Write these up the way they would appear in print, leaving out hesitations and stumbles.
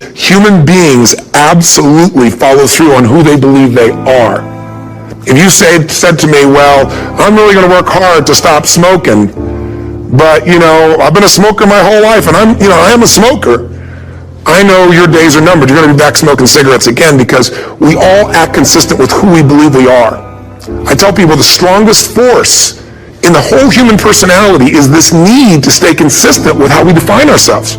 Human beings absolutely follow through on who they believe they are. If you said to me, well, I'm really going to work hard to stop smoking, but, I've been a smoker my whole life, and I am a smoker. I know your days are numbered. You're going to be back smoking cigarettes again, because we all act consistent with who we believe we are. I tell people the strongest force in the whole human personality is this need to stay consistent with how we define ourselves.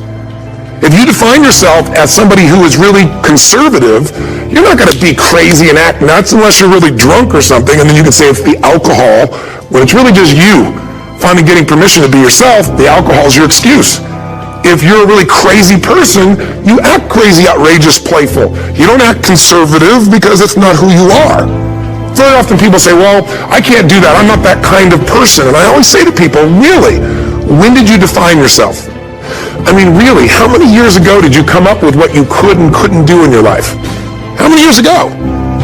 If you define yourself as somebody who is really conservative, you're not going to be crazy and act nuts unless you're really drunk or something, and then you can say it's the alcohol, when it's really just you finally getting permission to be yourself. The alcohol is your excuse. If you're a really crazy person, you act crazy, outrageous, playful. You don't act conservative because it's not who you are. Very often people say, well, I can't do that. I'm not that kind of person. And I always say to people, really, when did you define yourself? I mean, really, how many years ago did you come up with what you could and couldn't do in your life? How many years ago?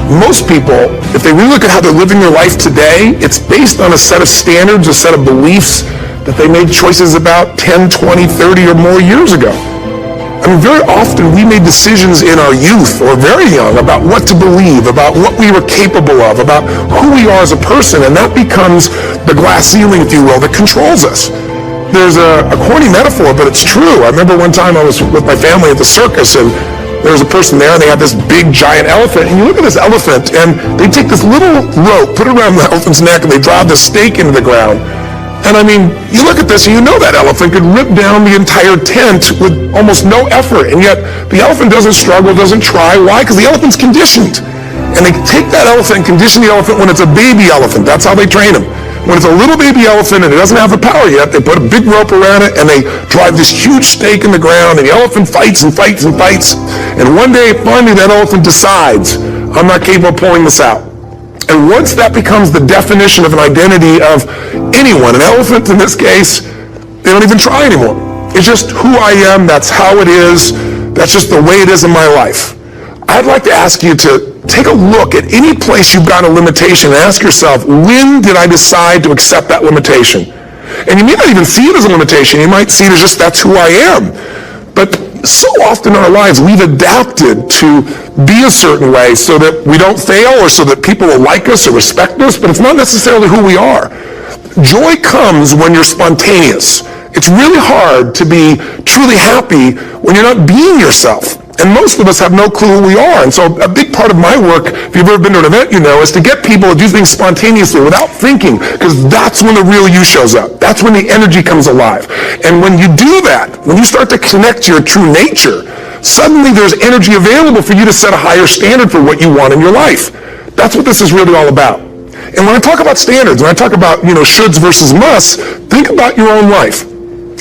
Most people, if they really look at how they're living their life today, it's based on a set of standards, a set of beliefs that they made choices about 10, 20, 30 or more years ago. I mean, very often we made decisions in our youth or very young about what to believe, about what we were capable of, about who we are as a person, and that becomes the glass ceiling, if you will, that controls us. There's a corny metaphor, but it's true. I remember one time I was with my family at the circus, and there was a person there, and they had this big, giant elephant. And you look at this elephant, and they take this little rope, put it around the elephant's neck, and they drive the stake into the ground. And I mean, you look at this, and you know that elephant could rip down the entire tent with almost no effort. And yet, the elephant doesn't struggle, doesn't try. Why? Because the elephant's conditioned. And they take that elephant and condition the elephant when it's a baby elephant. That's how they train them. When it's a little baby elephant and it doesn't have the power yet, they put a big rope around it and they drive this huge stake in the ground, and the elephant fights and fights and fights. And one day, finally, that elephant decides, I'm not capable of pulling this out. And once that becomes the definition of an identity of anyone, an elephant in this case, they don't even try anymore. It's just who I am, that's how it is, that's just the way it is in my life. I'd like to ask you to take a look at any place you've got a limitation and ask yourself, when did I decide to accept that limitation? And you may not even see it as a limitation. You might see it as just that's who I am. But so often in our lives, we've adapted to be a certain way so that we don't fail or so that people will like us or respect us, but it's not necessarily who we are. Joy comes when you're spontaneous. It's really hard to be truly happy when you're not being yourself. And most of us have no clue who we are. And so a big part of my work, if you've ever been to an event, you know, is to get people to do things spontaneously without thinking, because that's when the real you shows up. That's when the energy comes alive. And when you do that, when you start to connect to your true nature, suddenly there's energy available for you to set a higher standard for what you want in your life. That's what this is really all about. And when I talk about standards, when I talk about, shoulds versus musts, think about your own life.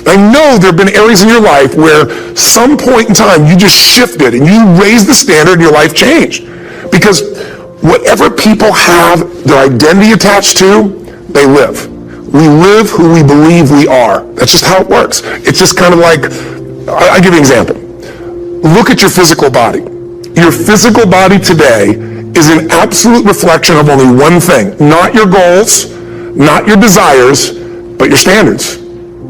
I know there have been areas in your life where some point in time you just shifted and you raised the standard and your life changed. Because whatever people have their identity attached to, they live. We live who we believe we are. That's just how it works. It's just kind of like, I'll give you an example. Look at your physical body. Your physical body today is an absolute reflection of only one thing. Not your goals, not your desires, but your standards.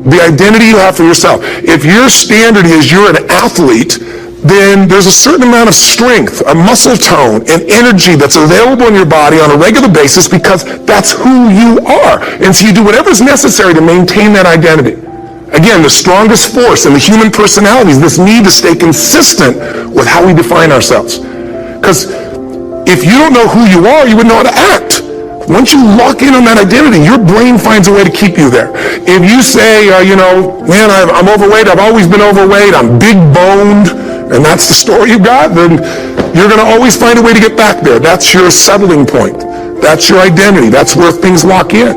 The identity you have for yourself. If your standard is you're an athlete, then there's a certain amount of strength, a muscle tone, and energy that's available in your body on a regular basis because that's who you are. And so you do whatever is necessary to maintain that identity. Again, the strongest force in the human personality is this need to stay consistent with how we define ourselves. Because if you don't know who you are, you wouldn't know how to act. Once you lock in on that identity, your brain finds a way to keep you there. If you say, man, I'm overweight, I've always been overweight, I'm big boned, and that's the story you got, then you're going to always find a way to get back there. That's your settling point. That's your identity. That's where things lock in.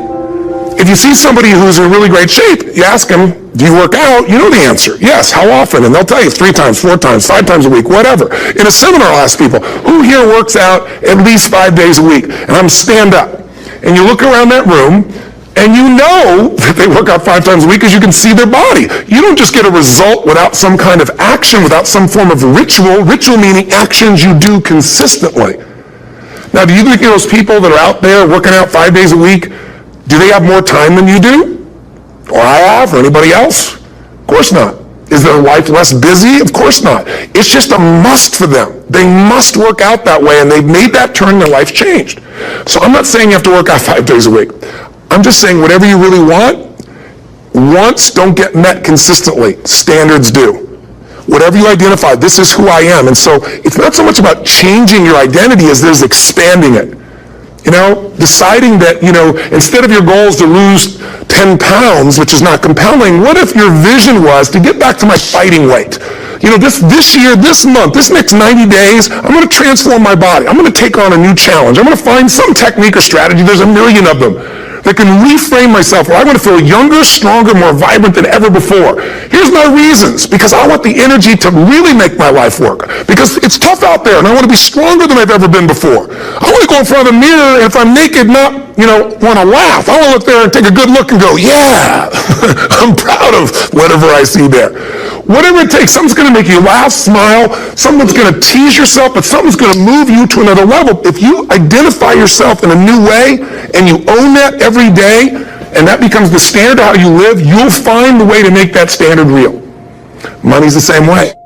If you see somebody who's in really great shape, you ask them, do you work out? You know the answer. Yes. How often? And they'll tell you 3 times, 4 times, 5 times a week, whatever. In a seminar, I'll ask people, who here works out at least 5 days a week? And I'm stand up. And you look around that room, and you know that they work out 5 times a week because you can see their body. You don't just get a result without some kind of action, without some form of ritual. Ritual meaning actions you do consistently. Now, do you think those people that are out there working out 5 days a week, do they have more time than you do? Or I have, or anybody else? Of course not. Is their life less busy? Of course not. It's just a must for them. They must work out that way, and they've made that turn, their life's changed. So I'm not saying you have to work out 5 days a week. I'm just saying whatever you really want, wants don't get met consistently. Standards do. Whatever you identify, this is who I am. And so it's not so much about changing your identity as there's expanding it. Deciding that, instead of your goals to lose 10 pounds, which is not compelling, what if your vision was to get back to my fighting weight? This year, this month, this next 90 days, I'm going to transform my body. I'm going to take on a new challenge. I'm going to find some technique or strategy, there's a million of them, that can reframe myself where I want to feel younger, stronger, more vibrant than ever before. Here's my reasons, because I want the energy to really make my life work. Because it's tough out there, and I want to be stronger than I've ever been before. I want to go in front of the mirror, and if I'm naked, not, want to laugh. I want to look there and take a good look and go, yeah, I'm proud of whatever I see there. Whatever it takes, something's going to make you laugh, smile, something's going to tease yourself, but something's going to move you to another level. If you identify yourself in a new way, and you own that every day, and that becomes the standard of how you live, you'll find the way to make that standard real. Money's the same way.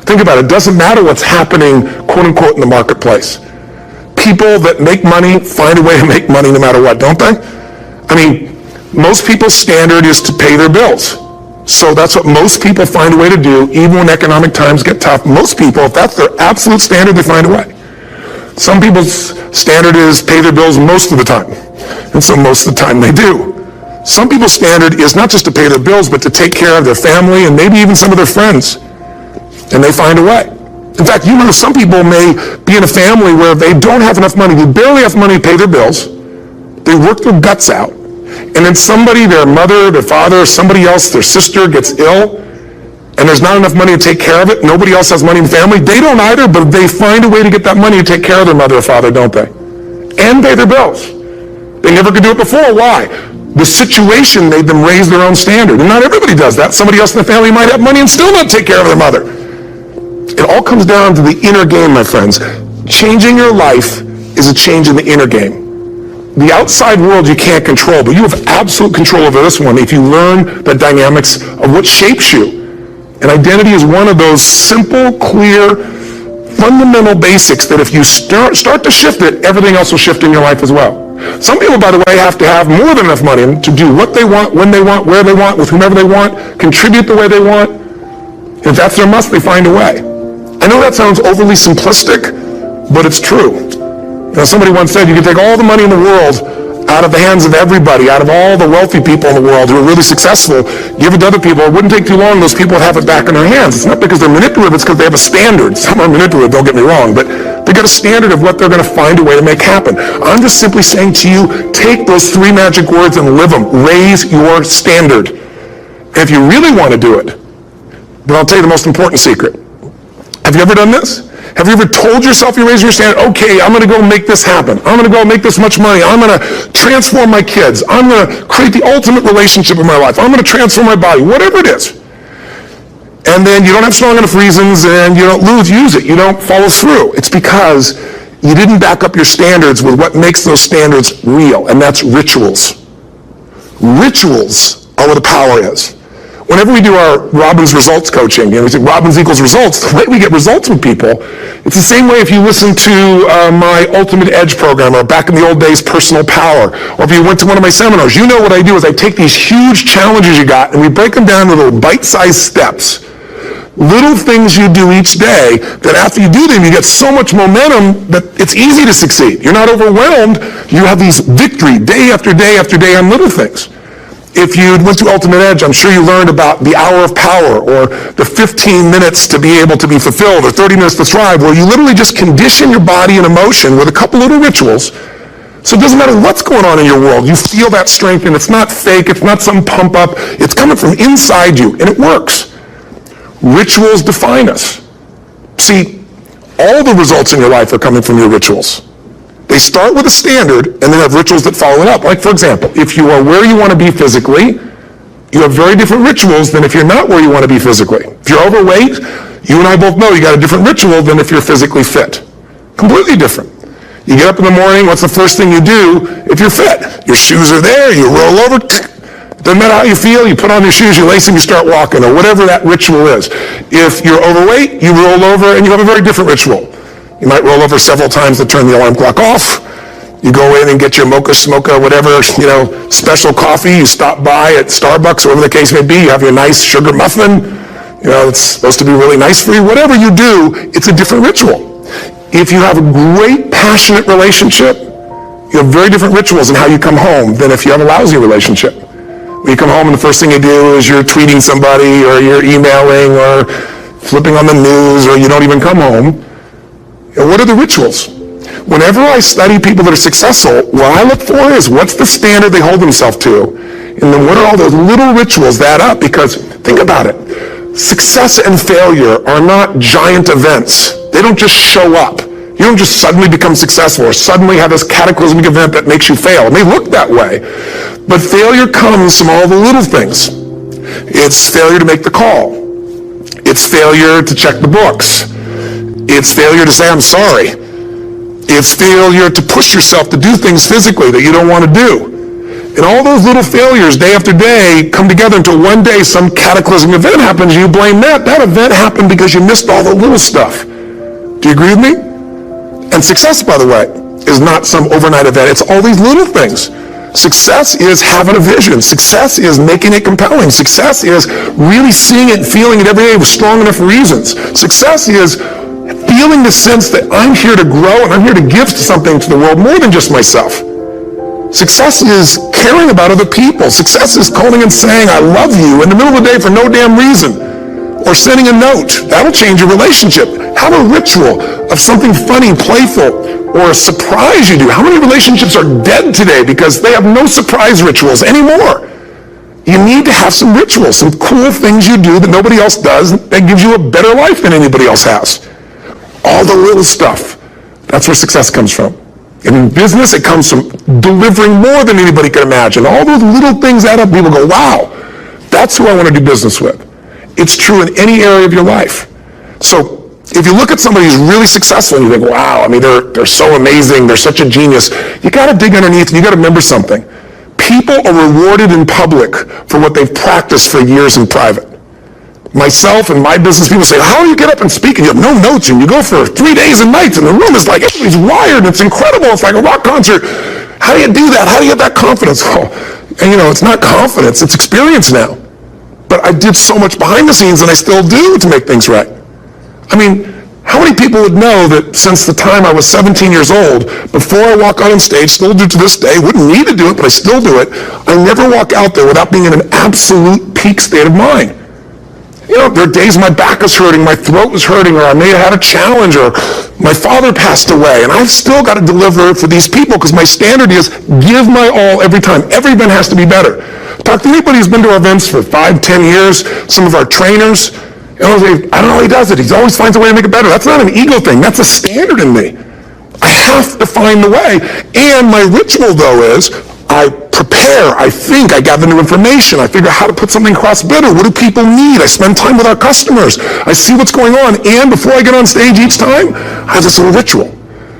Think about it. It doesn't matter what's happening, quote unquote, in the marketplace. People that make money find a way to make money no matter what, don't they? Most people's standard is to pay their bills. So that's what most people find a way to do, even when economic times get tough. Most people, if that's their absolute standard, they find a way. Some people's standard is pay their bills most of the time. And so most of the time they do. Some people's standard is not just to pay their bills, but to take care of their family and maybe even some of their friends. And they find a way. In fact, some people may be in a family where they don't have enough money. They barely have money to pay their bills. They work their guts out. And then somebody, their mother, their father, somebody else, their sister gets ill, and there's not enough money to take care of it. Nobody else has money in the family. They don't either, but they find a way to get that money to take care of their mother or father, don't they? And pay their bills. They never could do it before. Why? The situation made them raise their own standard. And not everybody does that. Somebody else in the family might have money and still not take care of their mother. It all comes down to the inner game, my friends. Changing your life is a change in the inner game. The outside world you can't control, but you have absolute control over this one if you learn the dynamics of what shapes you. And identity is one of those simple, clear, fundamental basics that if you start to shift it, everything else will shift in your life as well. Some people, by the way, have to have more than enough money to do what they want, when they want, where they want, with whomever they want, contribute the way they want. If that's their must, they find a way. I know that sounds overly simplistic, but it's true. Somebody once said you can take all the money in the world out of the hands of everybody, out of all the wealthy people in the world who are really successful, give it to other people. It wouldn't take too long, those people would have it back in their hands. It's not because they're manipulative, it's because they have a standard. Some are manipulative, don't get me wrong, but they got a standard of what they're going to find a way to make happen. I'm just simply saying to you, take those 3 magic words and live them. Raise your standard. And if you really want to do it, then I'll tell you the most important secret. Have you ever done this? Have you ever told yourself you're raising your standard? Okay, I'm going to go make this happen. I'm going to go make this much money. I'm going to transform my kids. I'm going to create the ultimate relationship in my life. I'm going to transform my body, whatever it is. And then you don't have strong enough reasons and you don't use it. You don't follow through. It's because you didn't back up your standards with what makes those standards real, and that's rituals. Rituals are where the power is. Whenever we do our Robbins results coaching, we say Robbins equals results, the way we get results with people, it's the same way if you listen to my Ultimate Edge program, or back in the old days, Personal Power, or if you went to one of my seminars. You know what I do is I take these huge challenges you got and we break them down into little bite-sized steps. Little things you do each day that after you do them, you get so much momentum that it's easy to succeed. You're not overwhelmed. You have these victory day after day after day on little things. If you went to Ultimate Edge, I'm sure you learned about the hour of power, or the 15 minutes to be able to be fulfilled, or 30 minutes to thrive, where you literally just condition your body and emotion with a couple little rituals. So it doesn't matter what's going on in your world. You feel that strength, and it's not fake. It's not some pump up. It's coming from inside you, and it works. Rituals define us. See, all the results in your life are coming from your rituals. They start with a standard, and they have rituals that follow it up. Like, for example, if you are where you want to be physically, you have very different rituals than if you're not where you want to be physically. If you're overweight, you and I both know you got a different ritual than if you're physically fit. Completely different. You get up in the morning, what's the first thing you do if you're fit? Your shoes are there, you roll over, Doesn't matter how you feel, you put on your shoes, you lace them, you start walking, or whatever that ritual is. If you're overweight, you roll over and you have a very different ritual. You might roll over several times to turn the alarm clock off. You go in and get your mocha, smocha, whatever, special coffee. You stop by at Starbucks, or whatever the case may be. You have your nice sugar muffin. It's supposed to be really nice for you. Whatever you do, it's a different ritual. If you have a great, passionate relationship, you have very different rituals in how you come home than if you have a lousy relationship. When you come home and the first thing you do is you're tweeting somebody, or you're emailing, or flipping on the news, or you don't even come home. What are the rituals? Whenever I study people that are successful, what I look for is what's the standard they hold themselves to, and then what are all those little rituals that add up? Because think about it. Success and failure are not giant events. They don't just show up. You don't just suddenly become successful or suddenly have this cataclysmic event that makes you fail. It may look that way, but failure comes from all the little things. It's failure to make the call. It's failure to check the books. It's failure to say, I'm sorry. It's failure to push yourself to do things physically that you don't want to do. And all those little failures, day after day, come together until one day some cataclysmic event happens and you blame that. That event happened because you missed all the little stuff. Do you agree with me? And success, by the way, is not some overnight event. It's all these little things. Success is having a vision. Success is making it compelling. Success is really seeing it and feeling it every day with strong enough reasons. Success is feeling the sense that I'm here to grow and I'm here to give something to the world more than just myself. Success is caring about other people. Success is calling and saying, I love you in the middle of the day for no damn reason. Or sending a note. That'll change your relationship. Have a ritual of something funny, playful, or a surprise you do. How many relationships are dead today because they have no surprise rituals anymore? You need to have some rituals, some cool things you do that nobody else does that gives you a better life than anybody else has. All the little stuff. That's where success comes from. And in business, it comes from delivering more than anybody can imagine. All those little things add up. People go, wow, that's who I want to do business with. It's true in any area of your life. So if you look at somebody who's really successful and you think, wow, I mean, they're so amazing, they're such a genius, you got to dig underneath and you got to remember something. People are rewarded in public for what they've practiced for years in private. Myself and my business people say, how do you get up and speak and you have no notes and you go for 3 days and nights and the room is like, everybody's wired and it's incredible. It's like a rock concert. How do you do that? How do you get that confidence? Oh, and it's not confidence, it's experience now. But I did so much behind the scenes and I still do to make things right. I mean, how many people would know that since the time I was 17 years old, before I walk out on stage, still do to this day, wouldn't need to do it, but I still do it, I never walk out there without being in an absolute peak state of mind. There are days my back is hurting, my throat is hurting, or I may have had a challenge, or my father passed away, and I've still got to deliver for these people because my standard is give my all every time. Every event has to be better. Talk to anybody who's been to our events for 5, 10 years, some of our trainers, I don't know how he does it. He always finds a way to make it better. That's not an ego thing. That's a standard in me. I have to find the way. And my ritual, though, is I prepare, I think, I gather new information, I figure out how to put something across better. What do people need? I spend time with our customers. I see what's going on. And before I get on stage each time, I have this little ritual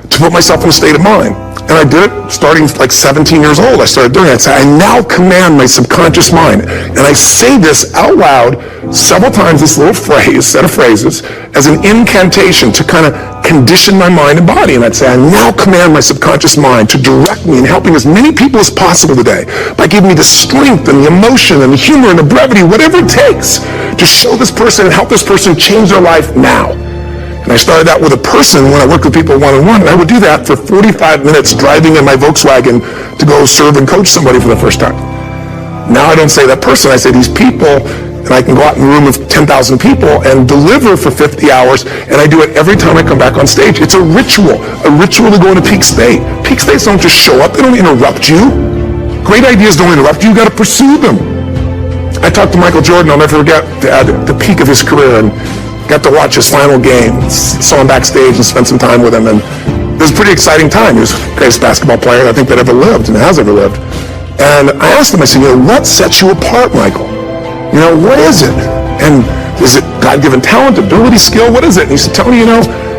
to put myself in a state of mind. And I did it starting like 17 years old. I started doing it. I now command my subconscious mind. And I say this out loud several times, this little set of phrases, as an incantation to kind of condition my mind and body. And I'd say, I now command my subconscious mind to direct me in helping as many people as possible today by giving me the strength and the emotion and the humor and the brevity, whatever it takes to show this person and help this person change their life now. And I started out with a person when I worked with people one-on-one, and I would do that for 45 minutes driving in my Volkswagen to go serve and coach somebody for the first time. Now I don't say that person, I say these people, and I can go out in a room of 10,000 people and deliver for 50 hours, and I do it every time I come back on stage. It's a ritual to go into peak state. Peak states don't just show up, they don't interrupt you. Great ideas don't interrupt you, you've got to pursue them. I talked to Michael Jordan, I'll never forget, at the peak of his career, and got to watch his final game, saw him backstage and spent some time with him, and it was a pretty exciting time. He was the greatest basketball player I think that ever lived and has ever lived. And I asked him, I said, what sets you apart, Michael? What is it? And is it God-given talent, ability, skill? What is it? And he said, Tony, he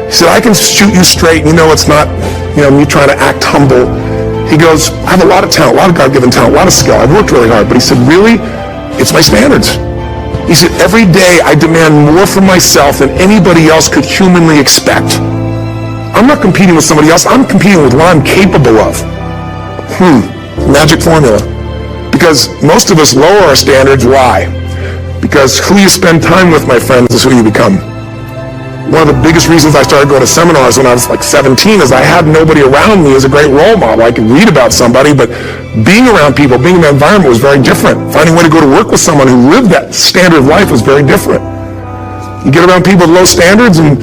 said, I can shoot you straight. It's not, me trying to act humble. He goes, I have a lot of talent, a lot of God-given talent, a lot of skill. I've worked really hard. But he said, really? It's my standards. He said, every day I demand more from myself than anybody else could humanly expect. I'm not competing with somebody else. I'm competing with what I'm capable of. Magic formula. Because most of us lower our standards. Why? Because who you spend time with, my friends, is who you become. One of the biggest reasons I started going to seminars when I was like 17 is I had nobody around me as a great role model. I could read about somebody, but being around people, being in that environment was very different. Finding a way to go to work with someone who lived that standard of life was very different. You get around people with low standards and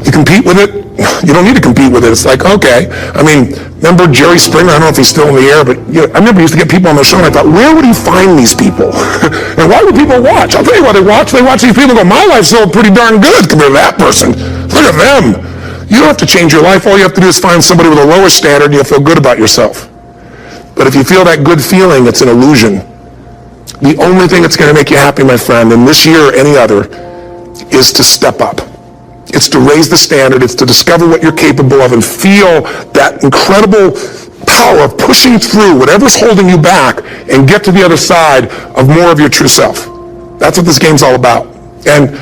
you compete with it. You don't need to compete with it. It's like, okay. I mean, remember Jerry Springer? I don't know if he's still in the air, but I remember he used to get people on the show, and I thought, where would he find these people? And why would people watch? I'll tell you why they watch. They watch these people and go, my life's so pretty darn good compared to that person. Look at them. You don't have to change your life. All you have to do is find somebody with a lower standard, and you'll feel good about yourself. But if you feel that good feeling, it's an illusion. The only thing that's going to make you happy, my friend, in this year or any other, is to step up. It's to raise the standard. It's to discover what you're capable of and feel that incredible power of pushing through whatever's holding you back and get to the other side of more of your true self. That's what this game's all about. And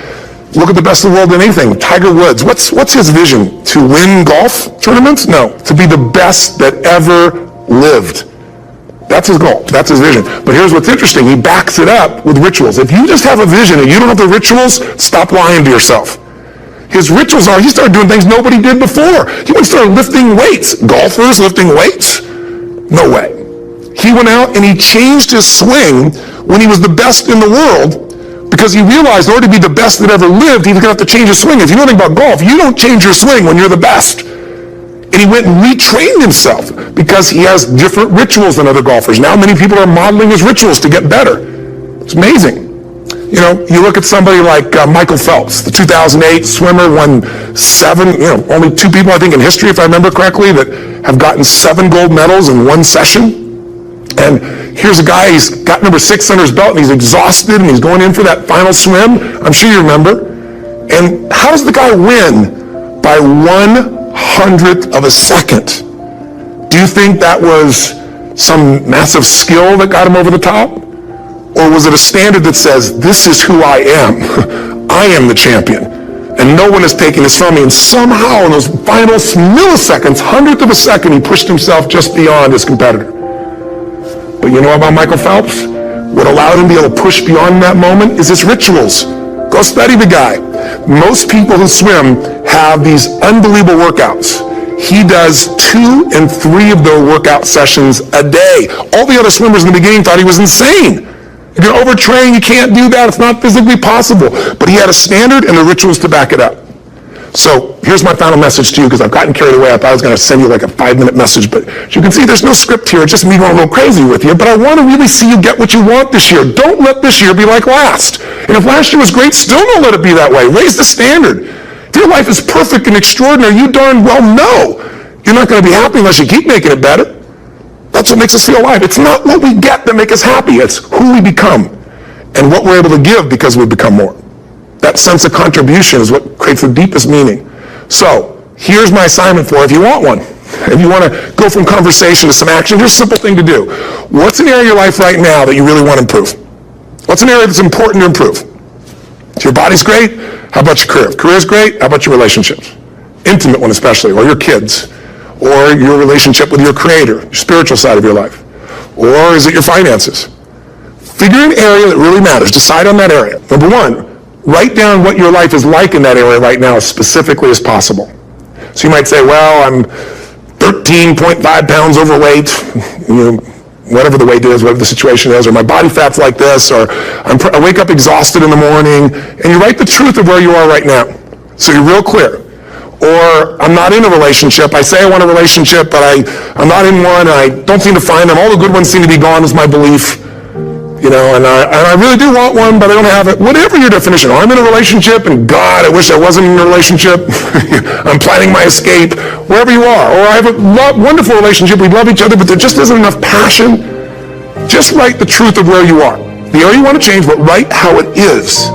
look at the best of the world in anything. Tiger Woods, what's his vision? To win golf tournaments? No, to be the best that ever lived. That's his goal. That's his vision. But here's what's interesting. He backs it up with rituals. If you just have a vision and you don't have the rituals, stop lying to yourself. His rituals are, he started doing things nobody did before. He went and started lifting weights. Golfers lifting weights? No way. He went out and he changed his swing when he was the best in the world because he realized in order to be the best that ever lived, he was going to have to change his swing. If you know anything about golf, you don't change your swing when you're the best. And he went and retrained himself because he has different rituals than other golfers. Now many people are modeling his rituals to get better. It's amazing. You know, you look at somebody like Michael Phelps, the 2008 swimmer, won 7, only 2 people, I think, in history, if I remember correctly, that have gotten 7 gold medals in one session. And here's a guy, he's got number 6 under his belt, and he's exhausted, and he's going in for that final swim. I'm sure you remember. And how does the guy win? By 1/100th of a second. Do you think that was some massive skill that got him over the top? Or was it a standard that says, this is who I am. I am the champion. And no one is taking this from me. And somehow in those final milliseconds, 1/100th of a second, he pushed himself just beyond his competitor. But you know about Michael Phelps? What allowed him to be able to push beyond that moment is his rituals. Go study the guy. Most people who swim have these unbelievable workouts. He does 2 and 3 of their workout sessions a day. All the other swimmers in the beginning thought he was insane. You're going to overtrain, you can't do that, it's not physically possible. But he had a standard and the rituals to back it up. So here's my final message to you, because I've gotten carried away. I thought I was going to send you like a 5-minute message, but as you can see, there's no script here. It's just me going a little crazy with you, but I want to really see you get what you want this year. Don't let this year be like last. And if last year was great, still don't let it be that way. Raise the standard. If your life is perfect and extraordinary, you darn well know you're not going to be happy unless you keep making it better. That's what makes us feel alive. It's not what we get that makes us happy. It's who we become and what we're able to give because we become more. That sense of contribution is what creates the deepest meaning. So here's my assignment for you if you want one. If you want to go from conversation to some action, here's a simple thing to do. What's an area of your life right now that you really want to improve? What's an area that's important to improve? If your body's great, how about your career? If career's great, how about your relationships? Intimate one especially, or your kids, or your relationship with your creator, your spiritual side of your life. Or is it your finances? Figure an area that really matters. Decide on that area. Number 1, write down what your life is like in that area right now as specifically as possible. So you might say, well, I'm 13.5 pounds overweight, whatever the weight is, whatever the situation is, or my body fat's like this, or I wake up exhausted in the morning, and you write the truth of where you are right now. So you're real clear. Or I'm not in a relationship. I say I want a relationship, but I'm not in one, and I don't seem to find them. All the good ones seem to be gone is my belief. And I really do want one, but I don't have it. Whatever your definition. Or I'm in a relationship, and God, I wish I wasn't in a relationship. I'm planning my escape. Wherever you are. Or I have a wonderful relationship. We love each other, but there just isn't enough passion. Just write the truth of where you are. The area you want to change, but write how it is.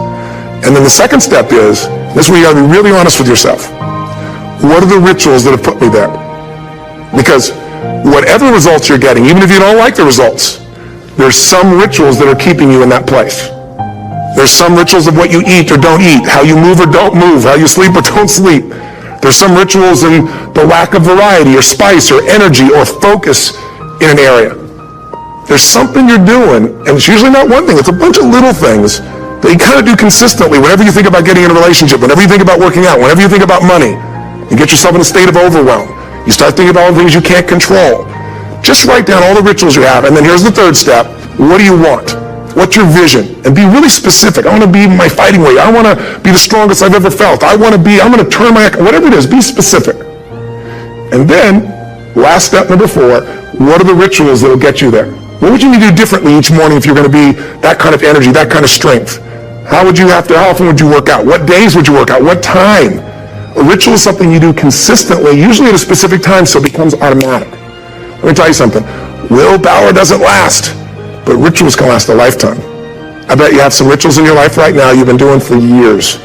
And then the second step is, this is where you got to be really honest with yourself. What are the rituals that have put me there? Because whatever results you're getting, even if you don't like the results, there's some rituals that are keeping you in that place. There's some rituals of what you eat or don't eat, how you move or don't move, how you sleep or don't sleep. There's some rituals in the lack of variety or spice or energy or focus in an area. There's something you're doing, and it's usually not one thing, it's a bunch of little things that you kind of do consistently whenever you think about getting in a relationship, whenever you think about working out, whenever you think about money. You get yourself in a state of overwhelm. You start thinking about all the things you can't control. Just write down all the rituals you have, and then here's the third step. What do you want? What's your vision? And be really specific. I want to be my fighting weight. I want to be the strongest I've ever felt. I'm going to turn my, whatever it is, be specific. And then, last step number 4, what are the rituals that will get you there? What would you need to do differently each morning if you're going to be that kind of energy, that kind of strength? How often would you work out? What days would you work out? What time? A ritual is something you do consistently, usually at a specific time, so it becomes automatic. Let me tell you something. Willpower doesn't last, but rituals can last a lifetime. I bet you have some rituals in your life right now you've been doing for years,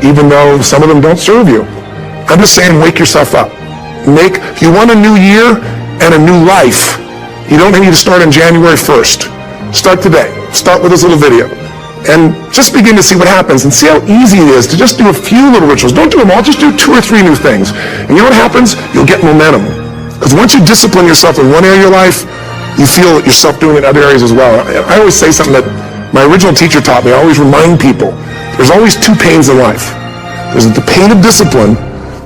even though some of them don't serve you. I'm just saying, wake yourself up. If you want a new year and a new life, you don't need to start on January 1st. Start today. Start with this little video. And just begin to see what happens and see how easy it is to just do a few little rituals. Don't do them all, just do 2 or 3 new things. And you know what happens? You'll get momentum. Because once you discipline yourself in one area of your life, you feel yourself doing it in other areas as well. I always say something that my original teacher taught me. I always remind people, there's always 2 pains in life. There's the pain of discipline,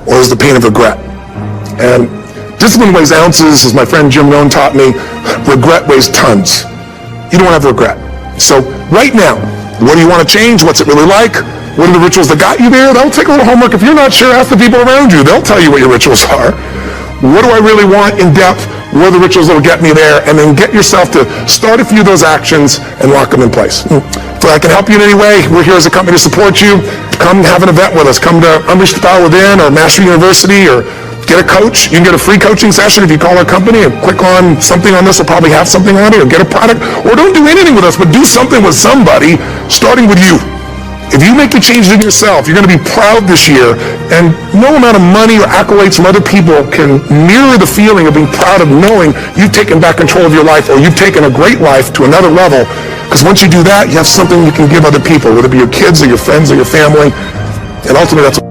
or there's the pain of regret. And discipline weighs ounces, as my friend Jim Rohn taught me. Regret weighs tons. You don't have regret. So right now, what do you want to change? What's it really like? What are the rituals that got you there? That'll take a little homework. If you're not sure, ask the people around you. They'll tell you what your rituals are. What do I really want in depth? What are the rituals that will get me there? And then get yourself to start a few of those actions and lock them in place. If I can help you in any way, we're here as a company to support you. Come have an event with us. Come to Unleash the Power Within or Mastery University, or get a coach. You can get a free coaching session if you call our company and click on something on this. Will probably have something on it, or get a product. Or don't do anything with us, but do something with somebody, starting with you. If you make the changes in yourself, you're going to be proud this year, and no amount of money or accolades from other people can mirror the feeling of being proud of knowing you've taken back control of your life, or you've taken a great life to another level. Because once you do that, you have something you can give other people, whether it be your kids or your friends or your family, and ultimately that's